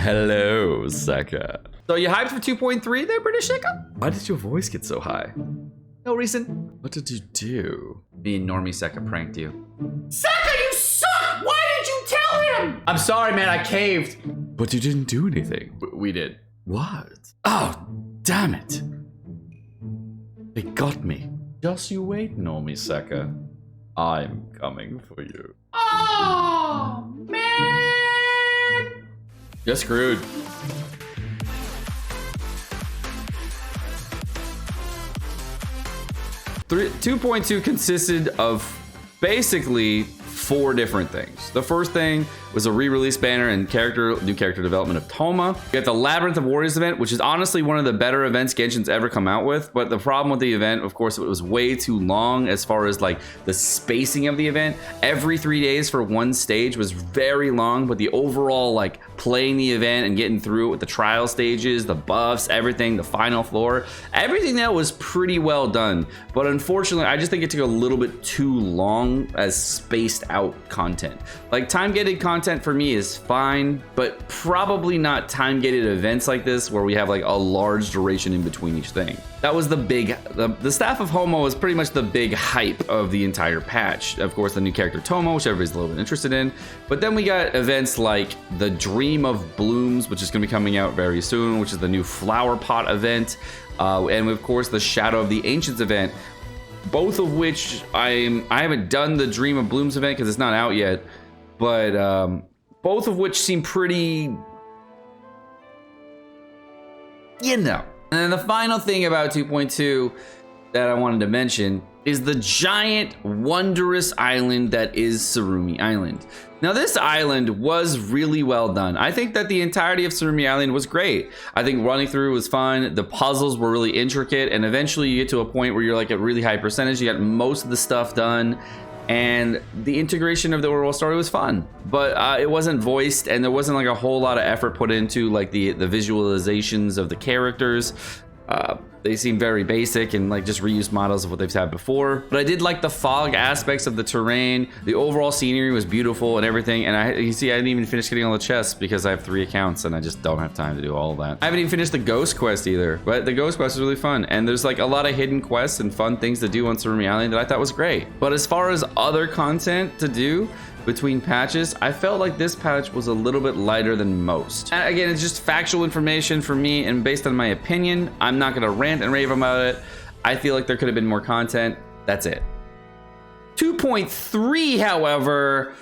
Hello, Seka. So you hyped for 2.3 there, British Seka? Why did your voice get so high? No reason. What did you do? Me and Normie Seka pranked you. Seka, you suck! Why did you tell him? I'm sorry, man, I caved. But you didn't do anything. We did. What? Oh, damn it. They got me. Just you wait, Normie Seka. I'm coming for you. Oh, man! You're screwed. 2.2 consisted of basically 4 different things. The first thing was a re-release banner and new character development of Toma. You got the Labyrinth of Warriors event, which is honestly one of the better events Genshin's ever come out with. But the problem with the event, of course, it was way too long as far as like the spacing of the event. Every 3 days for one stage was very long, but the overall like playing the event and getting through it with the trial stages, the buffs, everything, the final floor, everything that was pretty well done. But unfortunately, I just think it took a little bit too long as spaced out content. Like time-gated content for me is fine, but probably not time-gated events like this where we have like a large duration in between each thing. That was the Staff of Homo was pretty much the big hype of the entire patch. Of course, the new character Tomo, which everybody's a little bit interested in. But then we got events like the Dream of Blooms, which is going to be coming out very soon, which is the new Flower Pot event. And of course, the Shadow of the Ancients event, both of which I haven't done the Dream of Blooms event because it's not out yet, but both of which seem pretty, you know. And then the final thing about 2.2 that I wanted to mention is the giant, wondrous island that is Tsurumi Island. Now, this island was really well done. I think that the entirety of Tsurumi Island was great. I think running through was fun. The puzzles were really intricate, and eventually you get to a point where you're like at really high percentage. You got most of the stuff done, and the integration of the overall story was fun. But it wasn't voiced, and there wasn't like a whole lot of effort put into like the visualizations of the characters. They seem very basic and like just reused models of what they've had before. But I did like the fog aspects of the terrain. The overall scenery was beautiful and everything. And you see, I didn't even finish getting all the chests because I have 3 accounts and I just don't have time to do all of that. I haven't even finished the Ghost Quest either, but the Ghost Quest is really fun. And there's like a lot of hidden quests and fun things to do on Tsurumi Island that I thought was great. But as far as other content to do between patches, I felt like this patch was a little bit lighter than most. And again, it's just factual information for me, and based on my opinion, I'm not gonna rant and rave about it. I feel like there could have been more content. That's it. 2.3, however,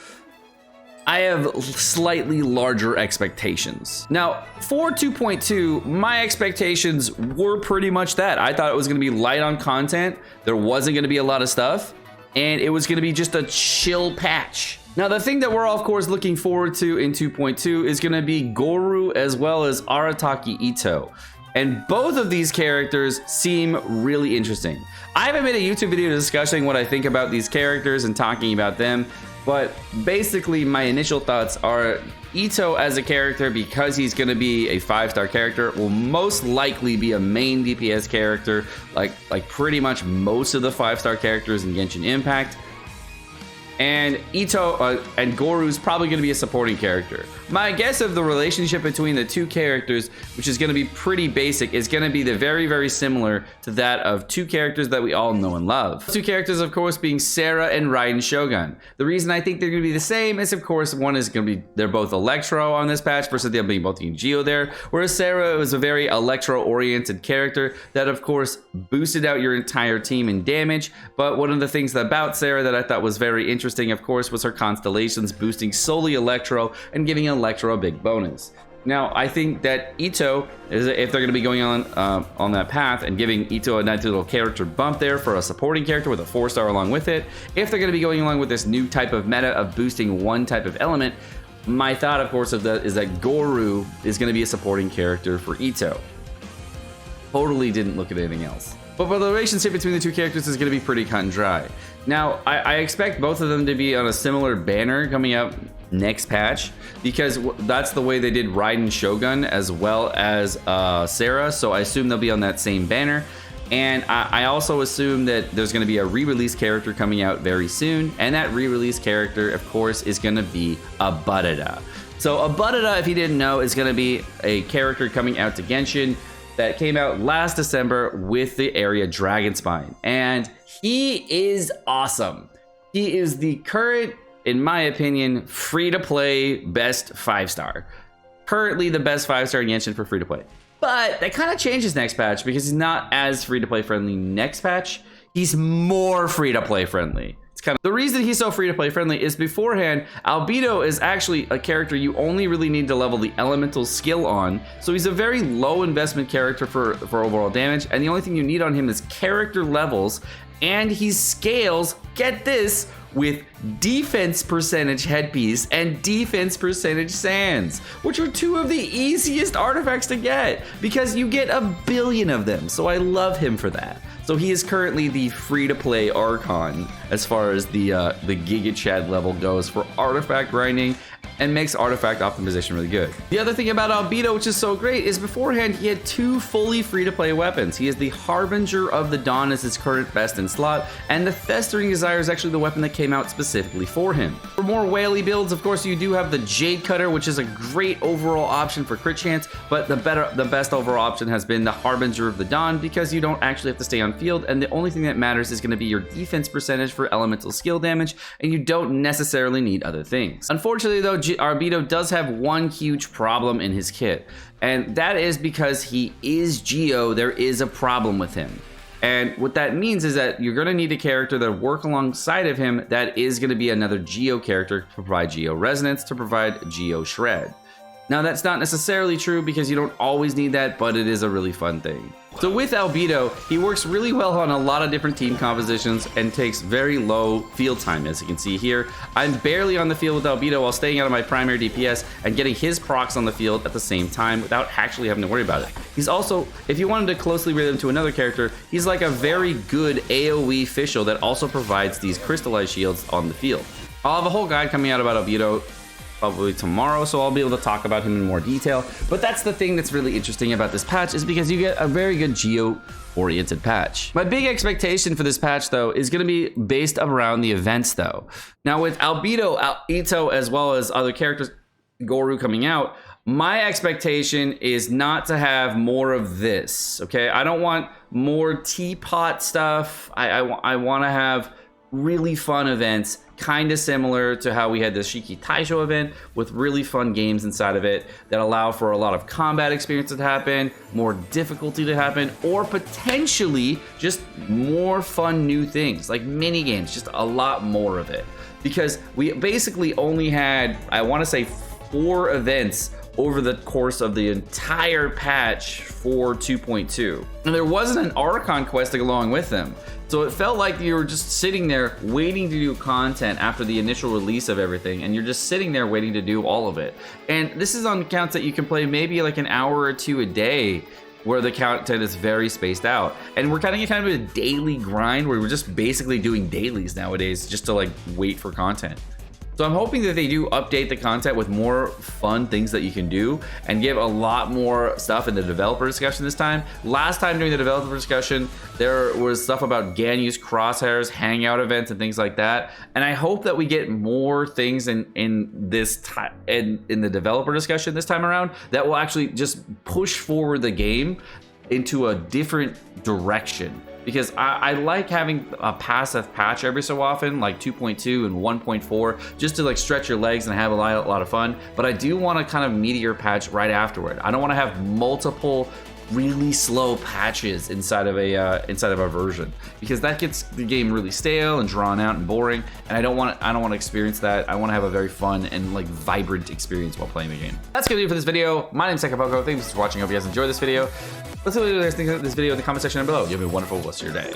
I have slightly larger expectations. Now, for 2.2, my expectations were pretty much that. I thought it was gonna be light on content, there wasn't gonna be a lot of stuff, and it was gonna be just a chill patch. Now, the thing that we're of course looking forward to in 2.2 is gonna be Gorou as well as Arataki Itto. And both of these characters seem really interesting. I haven't made a YouTube video discussing what I think about these characters and talking about them, but basically my initial thoughts are Itto as a character, because he's gonna be a 5-star character, will most likely be a main DPS character, like pretty much most of the 5-star characters in Genshin Impact. And Itto and Gorou's probably going to be a supporting character. My guess of the relationship between the two characters, which is going to be pretty basic, is going to be very, very similar to that of 2 characters that we all know and love. 2 characters, of course, being Sarah and Raiden Shogun. The reason I think they're going to be the same is, of course, one is going to be, they're both Electro on this patch versus them being both being Geo there. Whereas Sarah was a very Electro-oriented character that, of course, boosted out your entire team in damage. But one of the things about Sarah that I thought was very interesting, of course, was her constellations boosting solely Electro and giving Electro a big bonus. Now, I think that Itto, if they're going to be going on that path and giving Itto a nice little character bump there for a supporting character with a 4-star along with it, if they're going to be going along with this new type of meta of boosting one type of element, my thought, of course, of that is that Gorou is going to be a supporting character for Itto. Totally didn't look at anything else. But the relationship between the 2 characters is going to be pretty cut and dry. Now, I expect both of them to be on a similar banner coming out next patch, because that's the way they did Raiden Shogun as well as Sarah, so I assume they'll be on that same banner. And I also assume that there's going to be a re-release character coming out very soon, and that re-release character, of course, is going to be a Barada. So Albedo, if you didn't know, is going to be a character coming out to Genshin that came out last December with the area Dragonspine. And he is awesome. He is the current, in my opinion, free-to-play best 5-star. Currently the best 5-star in Genshin for free-to-play. But that kind of changes next patch because he's not as free-to-play friendly next patch. He's more free-to-play friendly. It's kind of the reason he's so free-to-play friendly is beforehand, Albedo is actually a character you only really need to level the elemental skill on. So he's a very low investment character for overall damage. And the only thing you need on him is character levels. And he scales, get this, with defense percentage headpiece and defense percentage sands, which are two of the easiest artifacts to get because you get 1 billion of them. So I love him for that. So he is currently the free-to-play Archon as far as the Giga Chad level goes for artifact grinding, and makes artifact optimization really good. The other thing about Albedo, which is so great, is beforehand he had 2 fully free-to-play weapons. He is the Harbinger of the Dawn as his current best in slot, and the Festering Desire is actually the weapon that came out specifically for him. For more whaley builds, of course, you do have the Jade Cutter, which is a great overall option for crit chance, but the best overall option has been the Harbinger of the Dawn because you don't actually have to stay on field, and the only thing that matters is going to be your defense percentage for elemental skill damage, and you don't necessarily need other things. Unfortunately, though, Albedo does have one huge problem in his kit, and that is because he is Geo, there is a problem with him. And what that means is that you're going to need a character that work alongside of him that is going to be another Geo character to provide Geo Resonance, to provide Geo Shred. Now, that's not necessarily true because you don't always need that, but it is a really fun thing. So with Albedo, he works really well on a lot of different team compositions and takes very low field time, as you can see here. I'm barely on the field with Albedo while staying out of my primary DPS and getting his procs on the field at the same time without actually having to worry about it. He's also, if you wanted to closely relate him to another character, he's like a very good AoE official that also provides these crystallized shields on the field. I'll have a whole guide coming out about Albedo probably tomorrow, so I'll be able to talk about him in more detail. But that's the thing that's really interesting about this patch, is because you get a very good Geo-oriented patch. My big expectation for this patch, though, is going to be based around the events, though. Now, with Albedo, Itto, as well as other characters, Gorou coming out, my expectation is not to have more of this, okay? I don't want more teapot stuff. I want to have really fun events, kind of similar to how we had the Shiki Taisho event with really fun games inside of it that allow for a lot of combat experience to happen, more difficulty to happen, or potentially just more fun new things like mini games, just a lot more of it. Because we basically only had, I want to say, 4 events over the course of the entire patch for 2.2. And there wasn't an Archon quest along with them. So it felt like you were just sitting there waiting to do content after the initial release of everything, and you're just sitting there waiting to do all of it. And this is on accounts that you can play maybe like an hour or 2 a day, where the content is very spaced out. And we're kind of a daily grind where we're just basically doing dailies nowadays just to like wait for content. So I'm hoping that they do update the content with more fun things that you can do and give a lot more stuff in the developer discussion this time. Last time during the developer discussion, there was stuff about Ganyu's crosshairs, hangout events, and things like that. And I hope that we get more things in this time in the developer discussion this time around that will actually just push forward the game into a different direction. Because I like having a passive patch every so often, like 2.2 and 1.4, just to like stretch your legs and have a lot of fun. But I do want to kind of meteor patch right afterward. I don't want to have multiple really slow patches inside of a version, because that gets the game really stale and drawn out and boring. And I don't want to experience that. I want to have a very fun and like vibrant experience while playing the game. That's gonna do it for this video. My name's Sekapoko. Thanks for watching. I hope you guys enjoyed this video. Let's see what you guys think of this video in the comment section down below. You have a wonderful rest of your day.